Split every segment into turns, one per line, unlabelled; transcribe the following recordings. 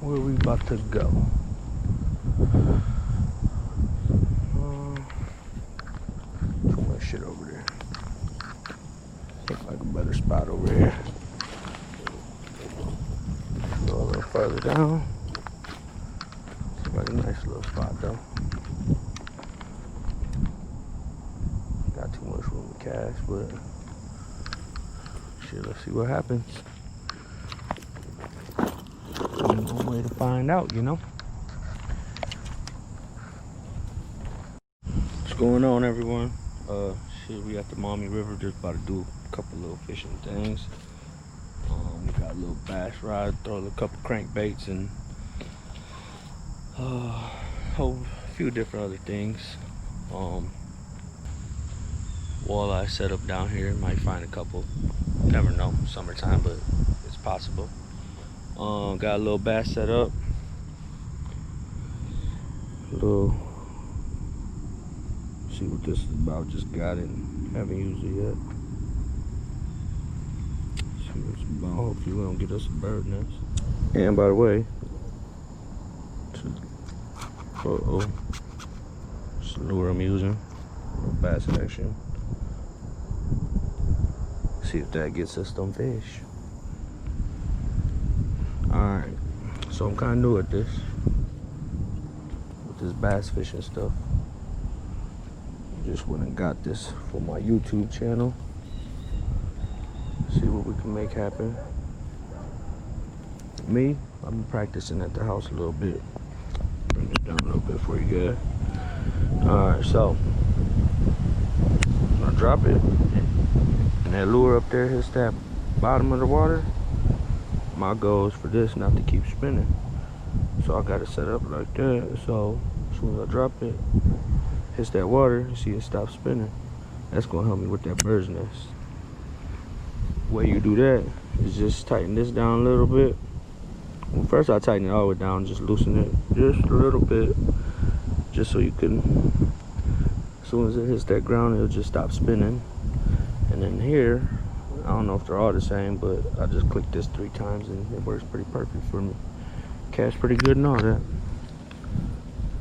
Where we about to go? Too much shit over there. Looks like a better spot over here. Go a little further down. Looks like a nice little spot though. Got too much room to cast, but shit, let's see what happens. No way to find out, you know. What's going on, everyone? Shit, we at the Maumee River, just about to do a couple little fishing things. We got a little bass rod, throw a couple crankbaits, and a few different other things. Walleye set up down here, might find a couple. Never know, summertime, but it's possible. Got a little bass set up. See what this is about. Just got it. Haven't used it yet. See what it's about. Hopefully we don't get us a bird nest. And by the way, it's the lure I'm using. A little bass action. See if that gets us some fish. Alright, so I'm kind of new at this, with this bass fishing stuff. Just went and got this for my YouTube channel. See what we can make happen. Me, I've been practicing at the house a little bit. Bring it down a little bit for you guys. Alright, so I'm gonna drop it, and that lure up there hits that bottom of the water. My goal is for this not to keep spinning, so I got it set up like that. So as soon as I drop it, hits that water, you see it stop spinning. That's gonna help me with that bird's nest. The way you do that is just tighten this down a little bit. Well, first I tighten it all the way down, just loosen it just a little bit, just so you can, as soon as it hits that ground, it'll just stop spinning. And then here, I don't know if they're all the same, but I just clicked this 3 times and it works pretty perfect for me. Catch pretty good and all that.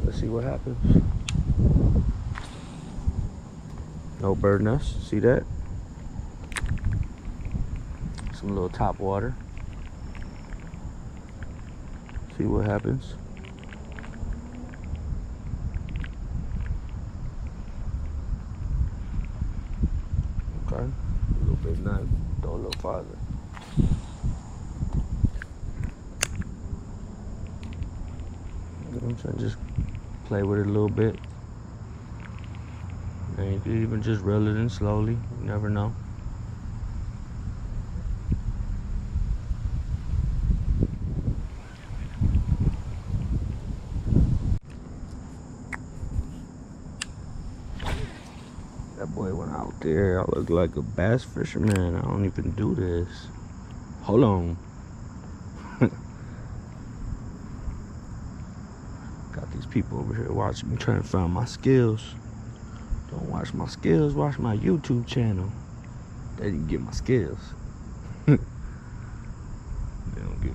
Let's see what happens. No bird nest, see that? Some little top water. See what happens. Okay. A little bit not, go a little farther. I'm trying to just play with it a little bit. And you can even just reel it in slowly. You never know. That boy went out there. I look like a bass fisherman. I don't even do this. Hold on. Got these people over here watching me trying to find my skills. Don't watch my skills, watch my YouTube channel. There you can get my skills.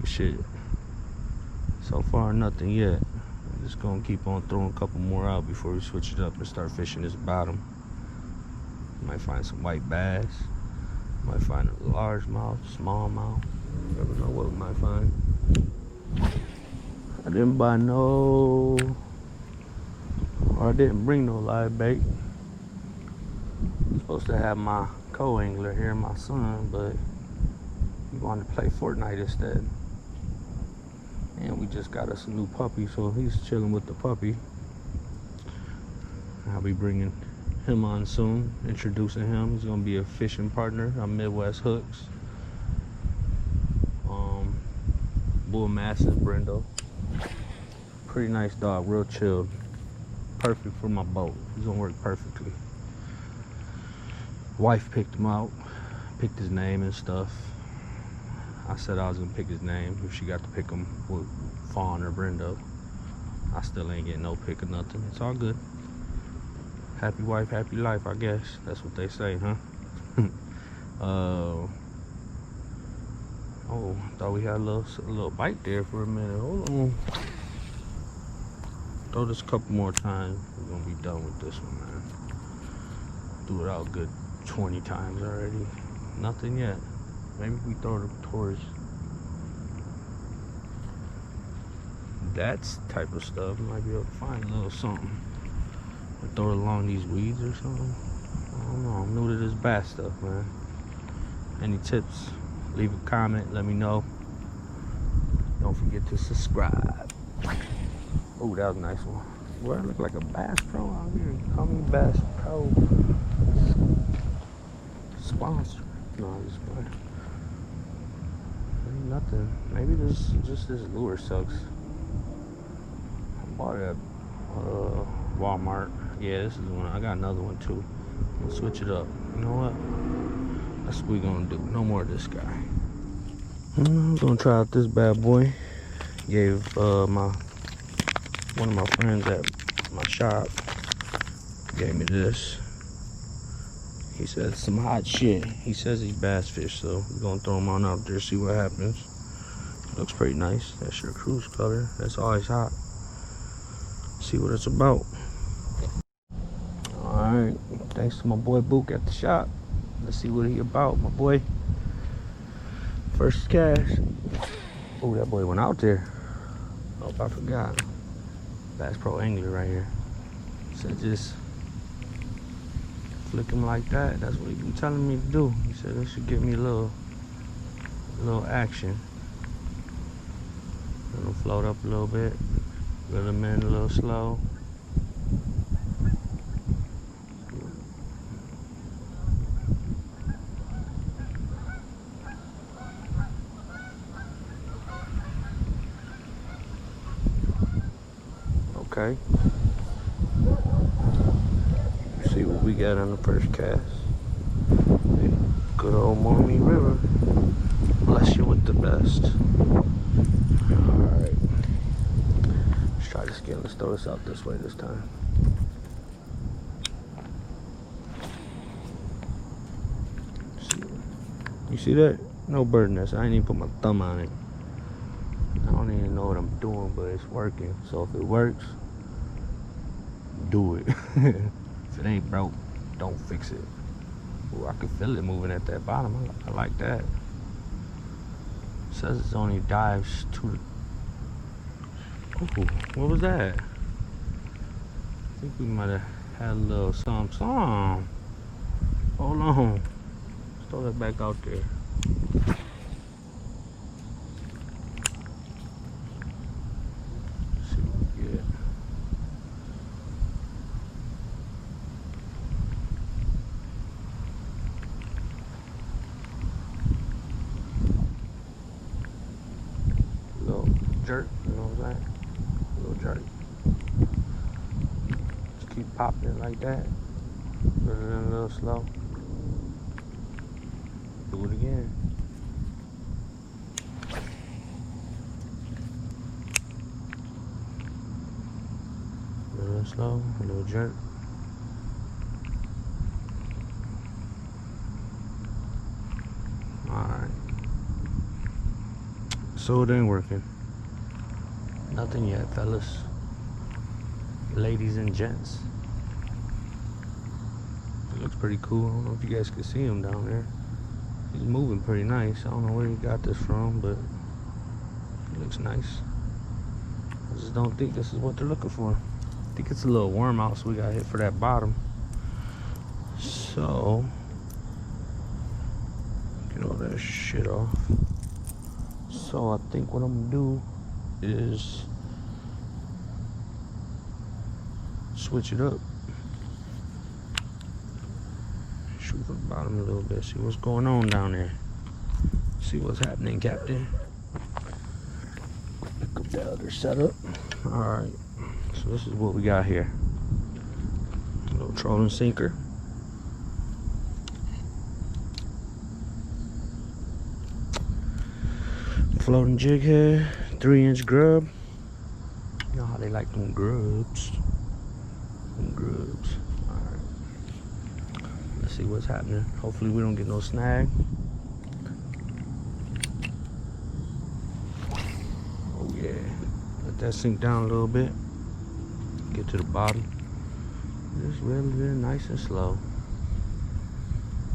shit. So far, nothing yet. I'm just gonna keep on throwing a couple more out before we switch it up and start fishing this bottom. Might find some white bass. Might find a largemouth, smallmouth. Never know what we might find. I didn't buy I didn't bring no live bait. I'm supposed to have my co-angler here, my son, but he wanted to play Fortnite instead. And we just got us a new puppy, so he's chilling with the puppy. I'll be bringing him on soon, introducing him. He's gonna be a fishing partner on Midwest Hooks. Bull Mastiff Brindle. Pretty nice dog, real chilled. Perfect for my boat. He's gonna work perfectly. Wife picked him out, picked his name and stuff. I said I was gonna pick his name if she got to pick him with Fawn or Brindle. I still ain't getting no pick or nothing. It's all good. Happy wife, happy life, I guess. That's what they say, huh? Oh, thought we had a little bite there for a minute. Hold on. Throw this a couple more times. We're gonna be done with this one, man. Do it out good 20 times already. Nothing yet. Maybe we throw it towards that type of stuff. Might be able to find a little something. Or throw it along these weeds or something. I don't know. I'm new to this bass stuff, man. Any tips? Leave a comment. Let me know. Don't forget to subscribe. Oh, that was a nice one. Boy, I look like a Bass Pro out here. Call me Bass Pro sponsor. No, I'm just playing. Ain't nothing. Maybe this lure sucks. I bought it at Walmart. Yeah, this is the one. I got another one too. I'm gonna switch it up. You know what? That's what we're gonna do. No more of this guy. I'm gonna try out this bad boy. Gave one of my friends at my shop gave me this. He said some hot shit. He says he's bass fish, so we're gonna throw him on out there, see what happens. Looks pretty nice. That's your cruise color. That's always hot. See what it's about. Alright, thanks to my boy Book at the shop. Let's see what he about, my boy. First cast. Oh, that boy went out there. Oh, I forgot. Bass Pro Angler right here. So just flick him like that. That's what he been telling me to do. He said this should give me a little action. Let him float up a little bit. Reel him in a little slow. Okay. See what we got on the first cast. Good old Maumee River. Bless you with the best. Alright. Let's try this again. Let's throw this out this way this time. You see that? No bird nest. I ain't even put my thumb on it. I don't even know what I'm doing, but it's working. So if it works, do it. If it ain't broke, don't fix it. Ooh, I can feel it moving at that bottom. I like that. It says it's only dives to the... Ooh, what was that? I think we might have had a little something. Hold on. Let's throw that back out there. Jerk, you know what I'm saying? A little jerk. Just keep popping it like that. Put it in a little slow. Do it again. A little slow, a little jerk. Alright. so it ain't working. Nothing yet, fellas. Ladies and gents. It looks pretty cool. I don't know if you guys can see him down there. He's moving pretty nice. I don't know where he got this from, but it looks nice. I just don't think this is what they're looking for. I think it's a little warm out, so we got hit for that bottom. So, get all that shit off. So I think what I'm gonna do is switch it up. Shoot from the bottom a little bit, see what's going on down there. See what's happening, Captain. Pick up the other setup. Alright, so this is what we got here. A little trolling sinker. Floating jig head, 3-inch grub. You know how they like them grubs. Them grubs. Alright. Let's see what's happening. Hopefully we don't get no snag. Oh yeah. Let that sink down a little bit. Get to the bottom. Just really nice and slow.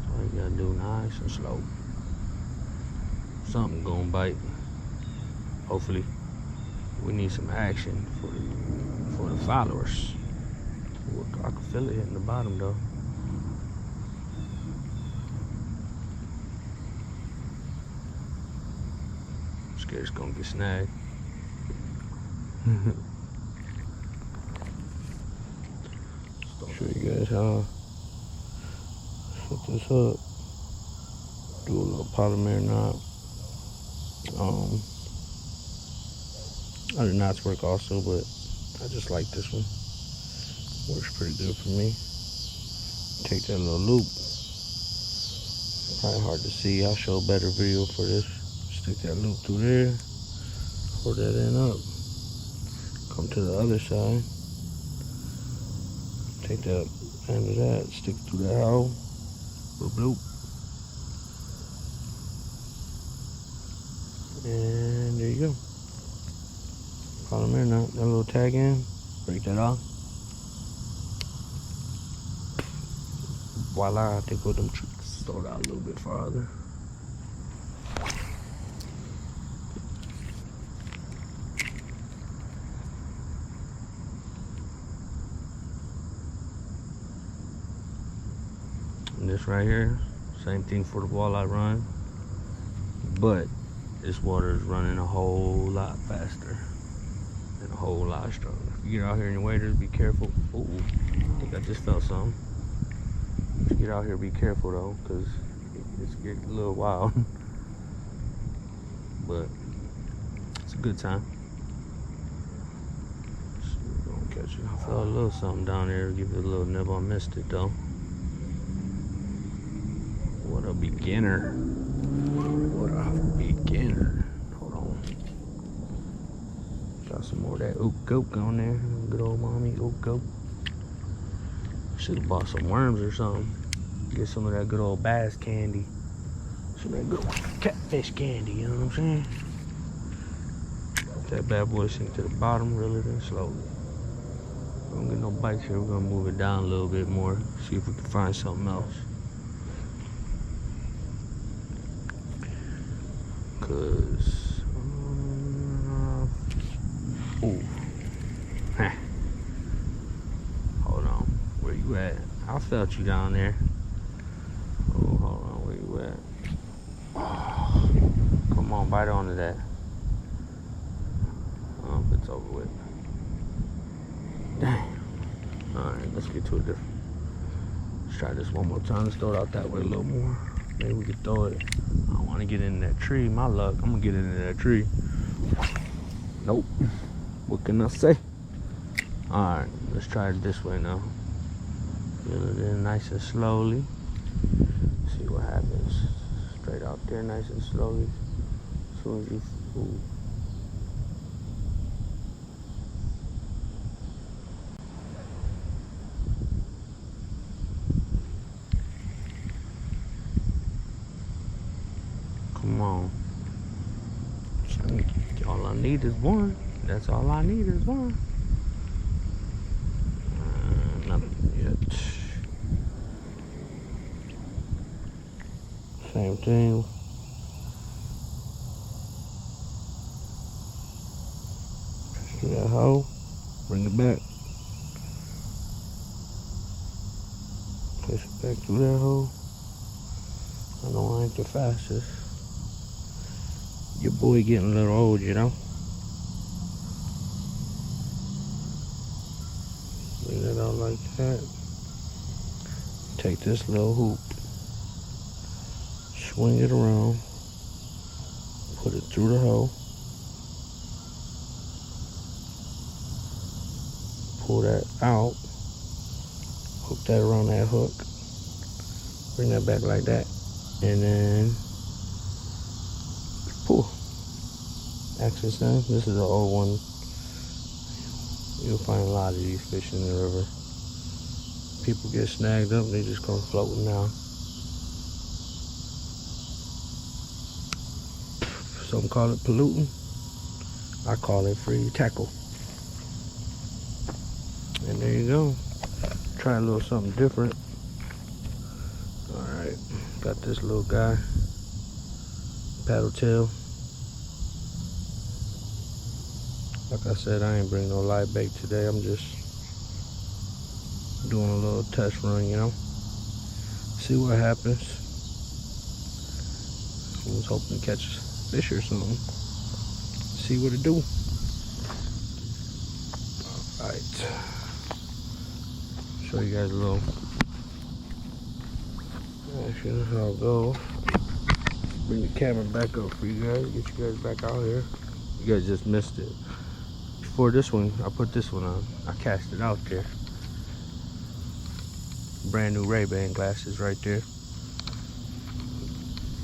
That's all you gotta do, nice and slow. Something gonna bite. Hopefully. We need some action for the followers. I can feel it hitting the bottom though. I'm scared it's gonna get snagged. Show you guys how I set this up. Do a little polymer knot. Other knots work also, but I just like this one. Works pretty good for me. Take that little loop. Probably hard to see. I'll show a better video for this. Stick that loop through there. Pull that end up. Come to the other side. Take that end of that. Stick through that hole. Bloop bloop. And there you go. Polymer knot. That little tag in. Break that off. Voila, I think with them tricks, throw it out a little bit farther. And this right here, same thing for the walleye run, but this water is running a whole lot faster and a whole lot stronger. If you get out here in your waders, be careful. Ooh, I think I just felt something. If you get out here, be careful though, because it's getting a little wild. But it's a good time. See if we're gonna catch it. I felt a little something down there. Give it a little nib. I missed it though. What a beginner. What a beginner. Hold on. Got some more of that oak goat on there. Good old mommy oak goat. Should have bought some worms or something. Get some of that good old bass candy. Some of that good old catfish candy, you know what I'm saying? Let that bad boy sink to the bottom really then slowly. We don't get no bites here. We're gonna move it down a little bit more. See if we can find something else. Cause ooh. Hold on. Where you at? I felt you down there. Oh, hold on. Where you at? Oh, come on, bite onto that. Oh, it's over with. Dang. Alright, let's get to a different. Let's try this one more time. Let's throw it out that way a little more. Maybe we can throw it. I don't want to get into that tree. My luck, I'm going to get into that tree. Nope. What can I say? Alright, let's try it this way now. Feel it in nice and slowly. See what happens. Straight out there, nice and slowly. As soon as you... Ooh. Come on. All I need is one. That's all I need is one. Nothing yet. Same thing. Push through that hole. Bring it back. Push it back through that hole. I know I ain't the fastest. Your boy getting a little old, you know. Bring it out like that. Take this little hoop, swing it around, put it through the hole, pull that out, hook that around that hook, bring that back like that, and then pull. Access them. This is an old one. You'll find a lot of these fish in the river. People get snagged up, they just come floating down. Some call it polluting. I call it free tackle. And there you go. Try a little something different. Alright, got this little guy. Paddle tail. Like I said, I ain't bring no live bait today. I'm just doing a little test run, you know. See what happens. I was hoping to catch a fish or something. See what it do. Alright. Show you guys a little action how it goes. Bring the camera back up for you guys. Get you guys back out here. You guys just missed it. Before this one, I put this one on. I cast it out there. Brand new Ray-Ban glasses right there.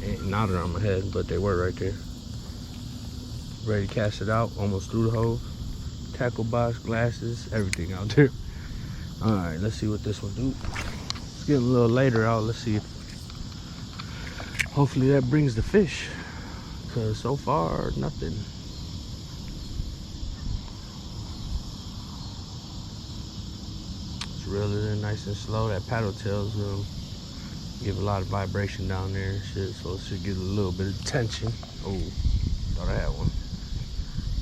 Ain't not on my head, but they were right there. Ready to cast it out, almost through the hole. Tackle box, glasses, everything out there. Alright, let's see what this one do. It's getting a little later out. Let's see if hopefully that brings the fish. Cause so far, nothing. Reeling nice and slow. That paddle tails will give a lot of vibration down there and shit, so it should get a little bit of tension. Oh, thought I had one.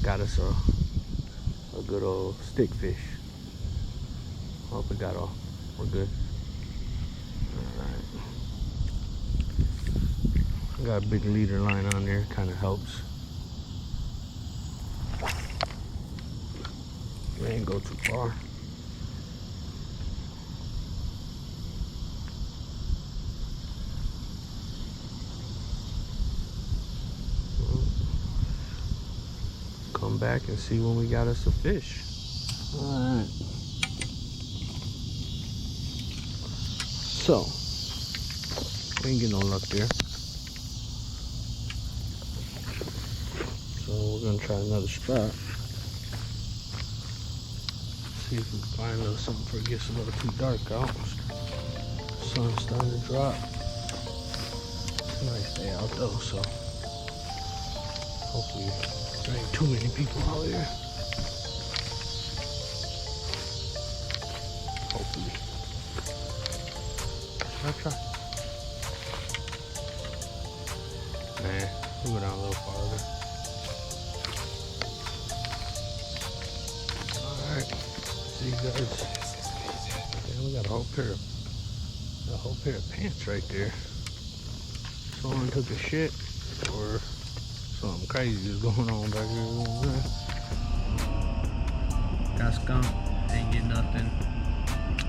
Got us a good old stick fish. Hope it got off. We're good. Alright. I got a big leader line on there, kind of helps. We ain't go too far. Come back and see when we got us a fish. Alright. So, ain't getting no luck there. So we're gonna try another strap. See if we can find a little something before it gets a little too dark out. Sun's starting to drop. It's a nice day out though, so hopefully there ain't too many people out here. Hopefully. I'll try. Nah, we'll go down a little farther. Alright. See you guys. Yeah, we got a whole pair of pants right there. Someone took a shit or something crazy is going on back here. Got skunked, ain't get nothing.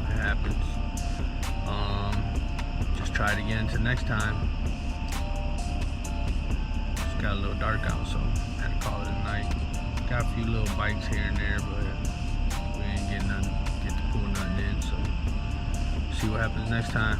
It happens. Just try it again till next time. Just got a little dark out, so had to call it a night. Got a few little bites here and there, but we ain't getting nothing, get to pull nothing in. So see what happens next time.